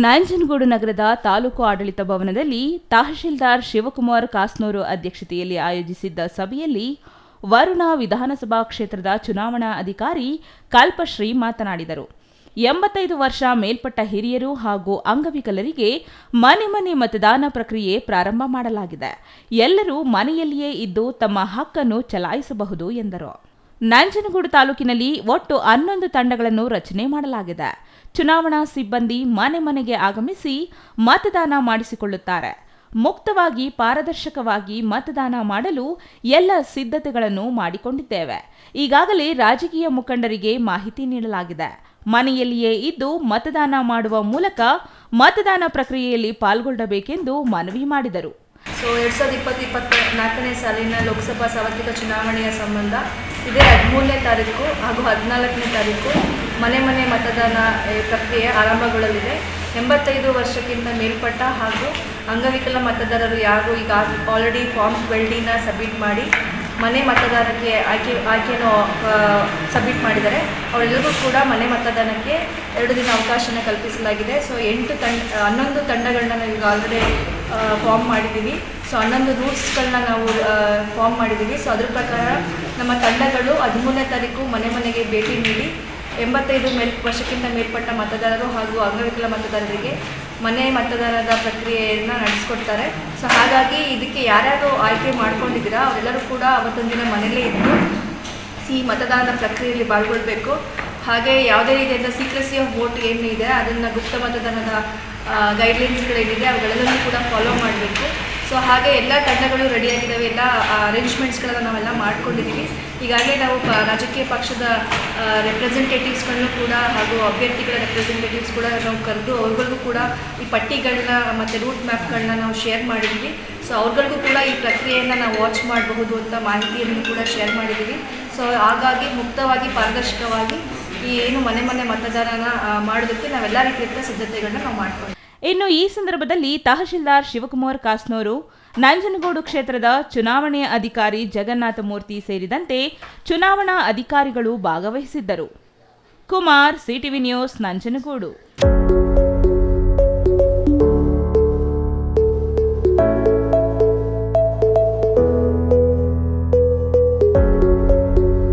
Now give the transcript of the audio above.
ನಂಜನಗೂಡು ನಗರದ ತಾಲೂಕು ಆಡಳಿತ ಭವನದಲ್ಲಿ ತಹಶೀಲ್ದಾರ್ ಶಿವಕುಮಾರ್ ಕಾಸ್ನೂರು ಅಧ್ಯಕ್ಷತೆಯಲ್ಲಿ ಆಯೋಜಿಸಿದ್ದ ಸಭೆಯಲ್ಲಿ ವರುಣಾ ವಿಧಾನಸಭಾ ಕ್ಷೇತ್ರದ ಚುನಾವಣಾ ಅಧಿಕಾರಿ ಕಲ್ಪಶ್ರೀ ಮಾತನಾಡಿದರು. 85 ವರ್ಷ ಮೇಲ್ಪಟ್ಟ ಹಿರಿಯರು ಹಾಗೂ ಅಂಗವಿಕಲರಿಗೆ ಮನೆ ಮನೆ ಮತದಾನ ಪ್ರಕ್ರಿಯೆ ಪ್ರಾರಂಭ ಮಾಡಲಾಗಿದೆ. ಎಲ್ಲರೂ ಮನೆಯಲ್ಲಿಯೇ ಇದ್ದು ತಮ್ಮ ಹಕ್ಕನ್ನು ಚಲಾಯಿಸಬಹುದು ಎಂದರು. ನಂಜನಗೂಡು ತಾಲೂಕಿನಲ್ಲಿ ಒಟ್ಟು 11 ತಂಡಗಳನ್ನು ರಚನೆ ಮಾಡಲಾಗಿದೆ. ಚುನಾವಣಾ ಸಿಬ್ಬಂದಿ ಮನೆ ಮನೆಗೆ ಆಗಮಿಸಿ ಮತದಾನ ಮಾಡಿಸಿಕೊಳ್ಳುತ್ತಾರೆ. ಮುಕ್ತವಾಗಿ ಪಾರದರ್ಶಕವಾಗಿ ಮತದಾನ ಮಾಡಲು ಎಲ್ಲ ಸಿದ್ಧತೆಗಳನ್ನು ಮಾಡಿಕೊಂಡಿದ್ದೇವೆ. ಈಗಾಗಲೇ ರಾಜಕೀಯ ಮುಖಂಡರಿಗೆ ಮಾಹಿತಿ ನೀಡಲಾಗಿದೆ. ಮನೆಯಲ್ಲಿಯೇ ಇದ್ದು ಮತದಾನ ಮಾಡುವ ಮೂಲಕ ಮತದಾನ ಪ್ರಕ್ರಿಯೆಯಲ್ಲಿ ಪಾಲ್ಗೊಳ್ಳಬೇಕೆಂದು ಮನವಿ ಮಾಡಿದರು. 2024ನೇ ಸಾಲಿನ ಲೋಕಸಭಾ ಸಾರ್ವತ್ರಿಕ ಚುನಾವಣೆಯ ಸಂಬಂಧ ಇದೇ 13ನೇ ತಾರೀಕು ಹಾಗೂ 14ನೇ ತಾರೀಕು ಮನೆ ಮನೆ ಮತದಾನ ಪ್ರಕ್ರಿಯೆ ಆರಂಭಗೊಳ್ಳಲಿದೆ. 85 ವರ್ಷಕ್ಕಿಂತ ಮೇಲ್ಪಟ್ಟ ಹಾಗೂ ಅಂಗವಿಕಲ ಮತದಾರರು ಯಾರು ಈಗ ಆಲ್ರೆಡಿ ಫಾರ್ಮ್ 12ನ ಸಬ್ಮಿಟ್ ಮಾಡಿ ಮನೆ ಮತದಾನಕ್ಕೆ ಆಯ್ಕೆಯನ್ನು ಸಬ್ಮಿಟ್ ಮಾಡಿದ್ದಾರೆ, ಅವರೆಲ್ಲರಿಗೂ ಕೂಡ ಮನೆ ಮತದಾನಕ್ಕೆ 2 ದಿನ ಅವಕಾಶನ ಕಲ್ಪಿಸಲಾಗಿದೆ. 11 ತಂಡಗಳನ್ನ ನಾವು ಈಗ ಆಲ್ರೆಡಿ ಫಾರ್ಮ್ ಮಾಡಿದ್ದೀವಿ. 11 ರೂಟ್ಸ್ಗಳನ್ನ ನಾವು ಫಾರ್ಮ್ ಮಾಡಿದ್ದೀವಿ. ಅದ್ರ ಪ್ರಕಾರ ನಮ್ಮ ತಂಡಗಳು 13ನೇ ತಾರೀಕು ಮನೆ ಮನೆಗೆ ಭೇಟಿ ನೀಡಿ 85 ವರ್ಷಕ್ಕಿಂತ ಮೇಲ್ಪಟ್ಟ ಮತದಾರರು ಹಾಗೂ ಅಂಗವಿಕಲ ಮತದಾರರಿಗೆ ಮನೆ ಮತದಾನದ ಪ್ರಕ್ರಿಯೆಯನ್ನು ನಡೆಸ್ಕೊಡ್ತಾರೆ. ಹಾಗಾಗಿ ಇದಕ್ಕೆ ಯಾರ್ಯಾರು ಆಯ್ಕೆ ಮಾಡ್ಕೊಂಡಿದ್ದೀರಾ ಅವರೆಲ್ಲರೂ ಕೂಡ ಅವತ್ತೊಂದು ದಿನ ಮನೆಯಲ್ಲೇ ಇದ್ದು ಈ ಮತದಾನದ ಪ್ರಕ್ರಿಯೆಯಲ್ಲಿ ಪಾಲ್ಗೊಳ್ಬೇಕು. ಹಾಗೆ ಯಾವುದೇ ರೀತಿಯಾದ ಸೀಕ್ರೆಸಿ ಆಫ್ ವೋಟ್ ಏನಿದೆ ಅದನ್ನು ಗುಪ್ತ ಮತದಾನದ ಗೈಡ್ಲೈನ್ಸ್ಗಳೇನಿದೆ ಅವುಗಳೆಲ್ಲವೂ ಕೂಡ ಫಾಲೋ ಮಾಡಬೇಕು. ಹಾಗೆ ಎಲ್ಲ ತಂಡಗಳು ರೆಡಿಯಾಗಿದ್ದಾವೆ. ಎಲ್ಲ ಅರೇಂಜ್ಮೆಂಟ್ಸ್ಗಳನ್ನು ನಾವೆಲ್ಲ ಮಾಡ್ಕೊಂಡಿದ್ದೀವಿ. ಈಗಾಗಲೇ ನಾವು ರಾಜಕೀಯ ಪಕ್ಷದ ರೆಪ್ರೆಸೆಂಟೇಟಿವ್ಸ್ಗಳನ್ನು ಕೂಡ ಹಾಗೂ ಅಭ್ಯರ್ಥಿಗಳ ರೆಪ್ರೆಸೆಂಟೇಟಿವ್ಸ್ ಕೂಡ ನಾವು ಕರೆದು ಅವ್ರಿಗೂ ಕೂಡ ಈ ಪಟ್ಟಿಗಳನ್ನ ಮತ್ತು ರೂಟ್ ಮ್ಯಾಪ್ಗಳನ್ನ ನಾವು ಶೇರ್ ಮಾಡಿದ್ದೀವಿ. ಅವ್ರಿಗೂ ಕೂಡ ಈ ಪ್ರಕ್ರಿಯೆಯನ್ನು ನಾವು ವಾಚ್ ಮಾಡಬಹುದು ಅಂತ ಮಾಹಿತಿಯನ್ನು ಕೂಡ ಶೇರ್ ಮಾಡಿದ್ದೀವಿ. ಹಾಗಾಗಿ ಮುಕ್ತವಾಗಿ ಪಾರದರ್ಶಕವಾಗಿ ಈ ಏನು ಮನೆ ಮನೆ ಮತದಾನ ಮಾಡೋದಕ್ಕೆ ನಾವೆಲ್ಲ ರೀತಿಯ ಸಿದ್ಧತೆಗಳನ್ನ ನಾವು ಮಾಡ್ತೀವಿ. ಇನ್ನು ಈ ಸಂದರ್ಭದಲ್ಲಿ ತಹಶೀಲ್ದಾರ್ ಶಿವಕುಮಾರ್ ಕಾಸ್ನೂರು, ನಂಜನಗೂಡು ಕ್ಷೇತ್ರದ ಚುನಾವಣೆ ಅಧಿಕಾರಿ ಜಗನ್ನಾಥ ಮೂರ್ತಿ ಸೇರಿದಂತೆ ಚುನಾವಣಾ ಅಧಿಕಾರಿಗಳು ಭಾಗವಹಿಸಿದ್ದರು. Kumar, CTV news, Nanjangud.